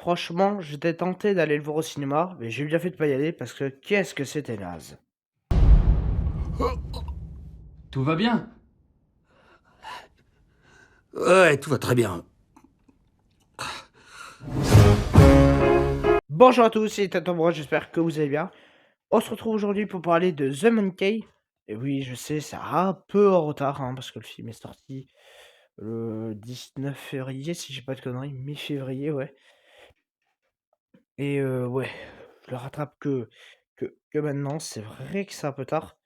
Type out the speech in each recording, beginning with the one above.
Franchement, j'étais tenté d'aller le voir au cinéma, mais j'ai bien fait de pas y aller parce que qu'est-ce que c'était naze. Tout va bien? Ouais, tout va très bien. Bonjour à tous, c'est Tatombre, j'espère que vous allez bien. On se retrouve aujourd'hui pour parler de The Monkey. Et oui, je sais, c'est un peu en retard, hein, parce que le film est sorti le 19 février, si j'ai pas de conneries, mi-février, ouais. Et ouais, je le rattrape que maintenant, c'est vrai que c'est un peu tard.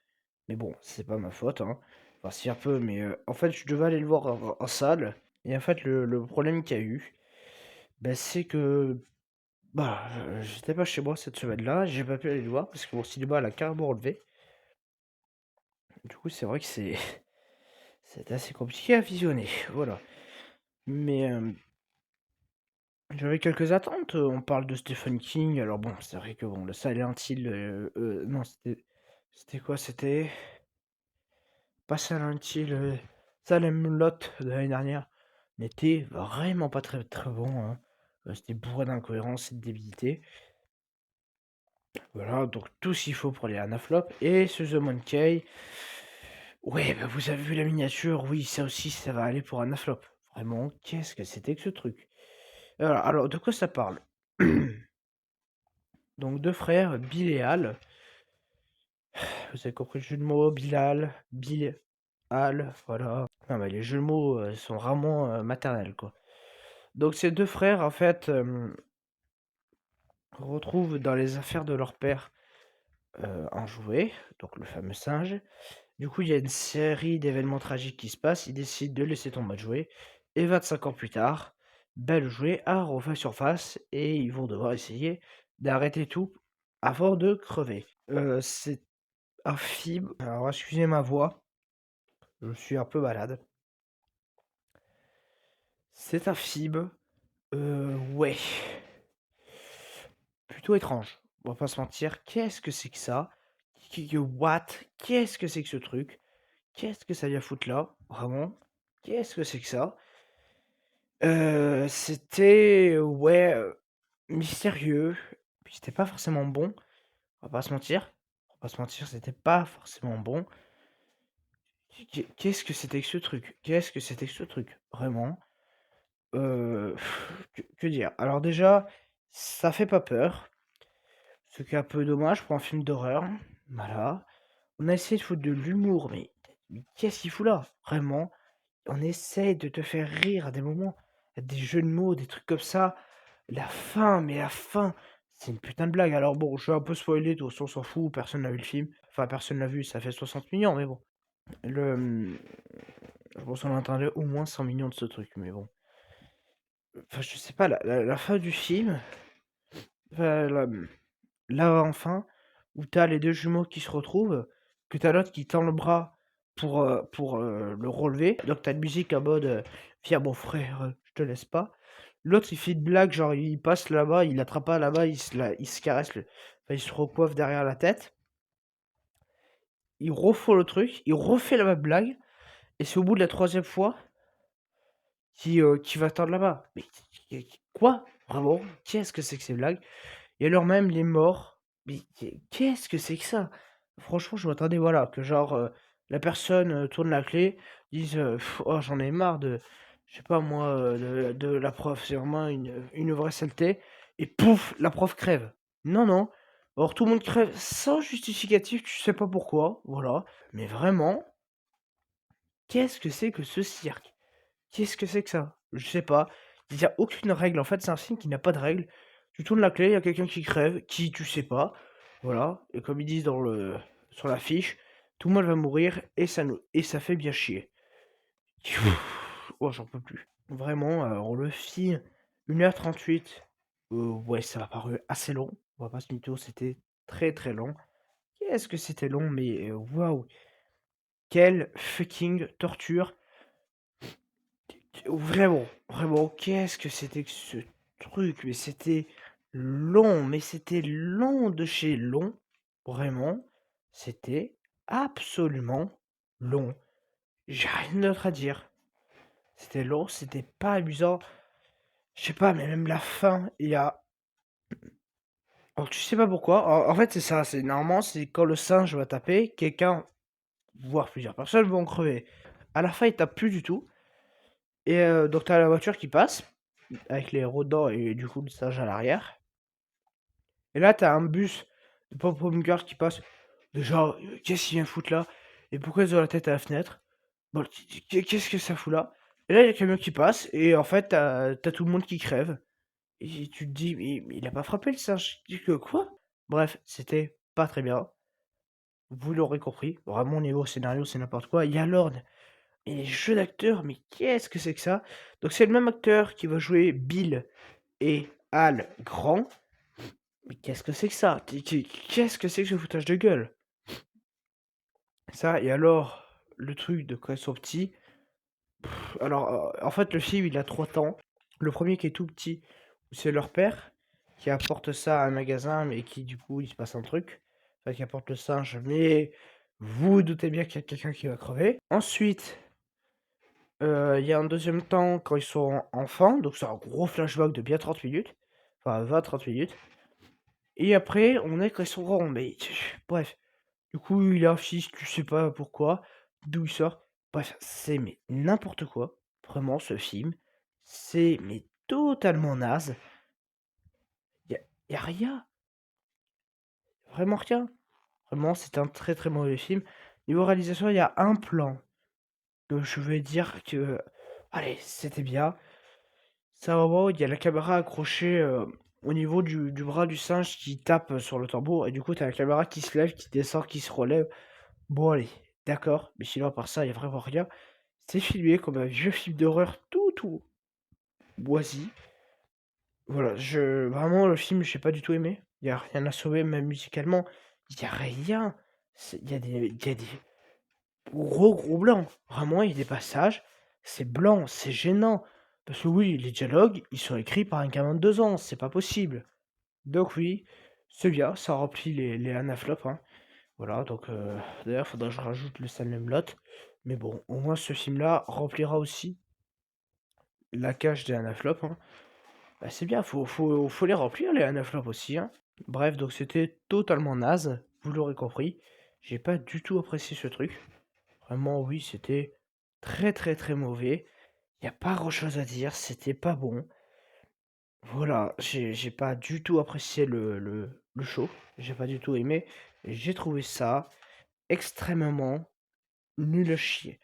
Mais bon, c'est pas ma faute, hein. Enfin, si un peu, mais en fait, je devais aller le voir en salle. Et en fait, le problème qu'il y a eu, bah, c'est que bah, j'étais pas chez moi cette semaine-là. J'ai pas pu aller le voir parce que mon cinéma l'a carrément enlevé. Du coup, c'est vrai que c'est assez compliqué à visionner. Voilà. Mais j'avais quelques attentes. On parle de Stephen King. Alors bon, c'est vrai que bon, le Silent Hill. Non, c'était quoi? C'était pas Silent Hill. Salem Lot de l'année dernière n'était vraiment pas très très bon, hein. C'était bourré d'incohérences et de débilité. Voilà, donc tout ce qu'il faut pour les Anaflop. Et ce The Monkey, ouais, bah vous avez vu la miniature, oui, ça aussi, ça va aller pour Anaflop. Vraiment, qu'est-ce que c'était que ce truc? Alors, de quoi ça parle? Donc, deux frères, Bill et Al. Vous avez compris le jeu de mots, Bilal, Bill, Al, voilà. Non, mais les jeux de mots sont vraiment maternels, quoi. Donc, ces deux frères, en fait, retrouvent dans les affaires de leur père un jouet, donc le fameux singe. Du coup, il y a une série d'événements tragiques qui se passent. Ils décident de laisser tomber le jouet. Et 25 ans plus tard, ben, le jouet a refait surface et ils vont devoir essayer d'arrêter tout avant de crever. C'est un film. Alors, excusez ma voix, je suis un peu malade. C'est un film. Ouais. Plutôt étrange. On va pas se mentir. Qu'est-ce que c'est que ça? What? Qu'est-ce que c'est que ce truc? Qu'est-ce que ça vient foutre là? Vraiment? Qu'est-ce que c'est que ça? C'était, ouais, mystérieux, puis c'était pas forcément bon, on va pas se mentir. On va pas se mentir, c'était pas forcément bon. Qu'est-ce que c'était que ce truc? Qu'est-ce que c'était que ce truc? Vraiment? Heu, que dire? Alors déjà, ça fait pas peur, ce qui est un peu dommage pour un film d'horreur. Voilà. On a essayé de foutre de l'humour, mais qu'est-ce qu'il fout là? Vraiment, on essaie de te faire rire à des moments, des jeux de mots, des trucs comme ça. La fin, c'est une putain de blague. Alors bon, je vais un peu spoiler, de toute façon, on s'en fout, personne n'a vu le film. Enfin, personne l'a vu, ça fait 60 millions, mais bon. Je pense qu'on attendait au moins 100 millions de ce truc, mais bon. Enfin, je sais pas, la fin du film, enfin, là, enfin, où t'as les deux jumeaux qui se retrouvent, que t'as l'autre qui tend le bras pour le relever. Donc t'as une musique en mode viens mon frère, je te laisse pas. L'autre il fait une blague, genre il passe là-bas, il attrape pas là-bas, il se caresse, enfin, il se recoiffe derrière la tête. Il refait le truc, il refait la même blague, et c'est au bout de la troisième fois qu'il va tendre là-bas. Mais quoi? Vraiment? Qu'est-ce que c'est que ces blagues? Et alors même les morts, mais qu'est-ce que c'est que ça? Franchement, je m'attendais, voilà, que genre, la personne, tourne la clé, dise, «Oh j'en ai marre de je sais pas moi, de la prof, c'est vraiment une vraie saleté» et pouf! La prof crève. Non, non. Alors tout le monde crève sans justificatif, tu sais pas pourquoi, voilà. Mais vraiment, qu'est-ce que c'est que ce cirque? Qu'est-ce que c'est que ça? Je sais pas. Il y a aucune règle. En fait, c'est un film qui n'a pas de règle. Tu tournes la clé, il y a quelqu'un qui crève, qui tu sais pas. Voilà. Et comme ils disent sur l'affiche, tout le monde va mourir et ça fait bien chier. Oh, j'en peux plus. Vraiment, alors le film, 1h38, ouais, ça m'a paru assez long. On va pas se mytho, c'était très très long. Qu'est-ce que c'était long, mais waouh! Quelle fucking torture! Vraiment, vraiment, qu'est-ce que c'était que ce truc? Mais c'était long de chez long. Vraiment, c'était absolument long. J'ai rien d'autre à dire. C'était long, c'était pas amusant. Je sais pas, mais même la fin, il y a alors tu sais pas pourquoi, en fait, c'est ça, c'est normalement, c'est quand le singe va taper, quelqu'un, voire plusieurs personnes vont crever. À la fin, il tape plus du tout et donc tu la voiture qui passe avec les héros dedans et du coup le singe à l'arrière et là, t'as un bus de pompiers qui passe. Déjà, qu'est-ce qu'il vient foutre là? Et pourquoi ils ont la tête à la fenêtre? Bon, qu'est-ce que ça fout là? Et là, il y a le camion qui passe et en fait, tu tout le monde qui crève et tu te dis: «Mais il a pas frappé le singe?» Tu dis que quoi? Bref, c'était pas très bien. Vous l'aurez compris, vraiment niveau scénario, c'est n'importe quoi. Il y a l'ordre et les jeux d'acteurs, mais qu'est-ce que c'est que ça? Donc c'est le même acteur qui va jouer Bill et Al Grand. Mais qu'est-ce que c'est que ça? Qu'est-ce que c'est que ce foutage de gueule? Ça et alors, le truc de quand ils sont petits, alors, en fait, le film, il a 3 temps. Le premier qui est tout petit, c'est leur père qui apporte ça à un magasin, mais qui, du coup, il se passe un truc. Enfin, qui apporte le singe, mais vous vous doutez bien qu'il y a quelqu'un qui va crever. Ensuite, il y a un deuxième temps quand ils sont enfants, donc c'est un gros flashback de bien 30 minutes. Enfin, 20-30 minutes. Et après, on est quand ils sont grands, mais bref. Du coup, il affiche, tu sais pas pourquoi, d'où il sort. Bref, c'est mais n'importe quoi. Vraiment, ce film, c'est mais totalement naze. Y a, y a rien, vraiment rien. Vraiment, c'est un très très mauvais film. Niveau réalisation, il y a un plan que je vais dire que, allez, c'était bien. C'est un moment où il y a la caméra accrochée au niveau du bras du singe qui tape sur le tambour. Et du coup, t'as la caméra qui se lève, qui descend, qui se relève. Bon allez, d'accord, mais sinon à part ça, il y a vraiment rien. C'est filmé comme un vieux film d'horreur tout moisi. Voilà, vraiment le film, j'ai pas du tout aimé. Il y a rien à sauver, même musicalement, il y a rien. Il y a des gros blancs. Vraiment, il y a des passages, c'est blanc, c'est gênant. Parce que oui, les dialogues, ils sont écrits par un gamin de 2 ans, c'est pas possible. Donc oui, c'est bien, ça remplit les anaflopes, hein. Voilà, donc d'ailleurs, faudrait que je rajoute le Salem Lot. Mais bon, au moins ce film-là remplira aussi la cage des Anaflop, hein. Bah, c'est bien, faut les remplir les Anaflop aussi, hein. Bref, donc c'était totalement naze, vous l'aurez compris. J'ai pas du tout apprécié ce truc. Vraiment, oui, c'était très mauvais. Y a pas grand-chose à dire, c'était pas bon. Voilà, j'ai pas du tout apprécié le show. J'ai pas du tout aimé. J'ai trouvé ça extrêmement nul à chier.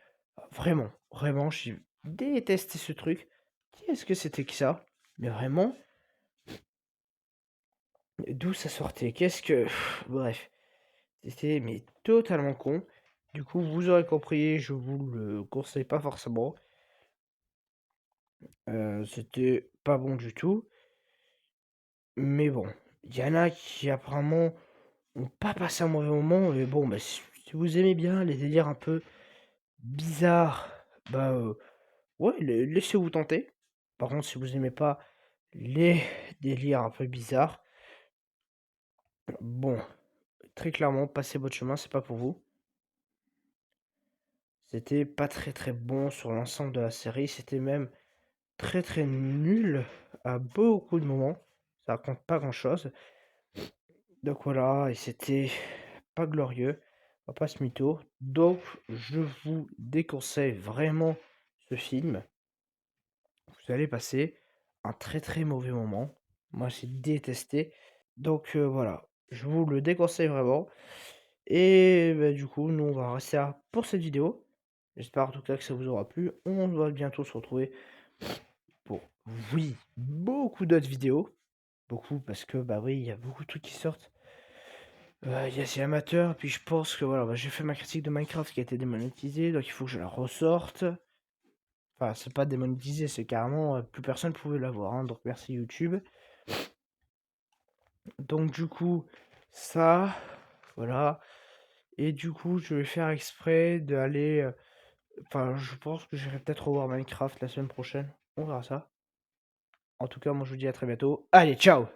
Vraiment, j'ai détesté ce truc. Qu'est-ce que c'était que ça? Mais vraiment, d'où ça sortait? Qu'est-ce que... Bref, c'était mais totalement con. Du coup, vous aurez compris, je vous le conseille pas forcément. C'était pas bon du tout. Mais bon, il y en a qui apparemment ont pas passé un mauvais moment. Mais bon, bah, si vous aimez bien les délires un peu bizarres, bah ouais, laissez-vous tenter. Par contre, si vous aimez pas les délires un peu bizarres, bon, très clairement, passez votre chemin, c'est pas pour vous. C'était pas très bon sur l'ensemble de la série, c'était même très nul à beaucoup de moments. Ça raconte pas grand-chose. Donc voilà, et c'était pas glorieux, on va pas se mytho. Donc je vous déconseille vraiment ce film. Vous allez passer un très mauvais moment. Moi, j'ai détesté. Donc voilà, je vous le déconseille vraiment. Et bah, du coup, nous, on va rester là pour cette vidéo. J'espère en tout cas que ça vous aura plu. On va bientôt se retrouver pour, oui, beaucoup d'autres vidéos. Beaucoup, parce que, bah oui, il y a beaucoup de trucs qui sortent. Il y a ces amateurs, puis je pense que voilà, bah, j'ai fait ma critique de Minecraft qui a été démonétisée, donc il faut que je la ressorte. Enfin, c'est pas démonétisé, c'est carrément plus personne pouvait l'avoir, hein, donc merci YouTube. Donc du coup, ça, voilà. Et du coup, je vais faire exprès d'aller. Enfin, je pense que j'irai peut-être revoir Minecraft la semaine prochaine. On verra ça. En tout cas, moi je vous dis à très bientôt. Allez, ciao!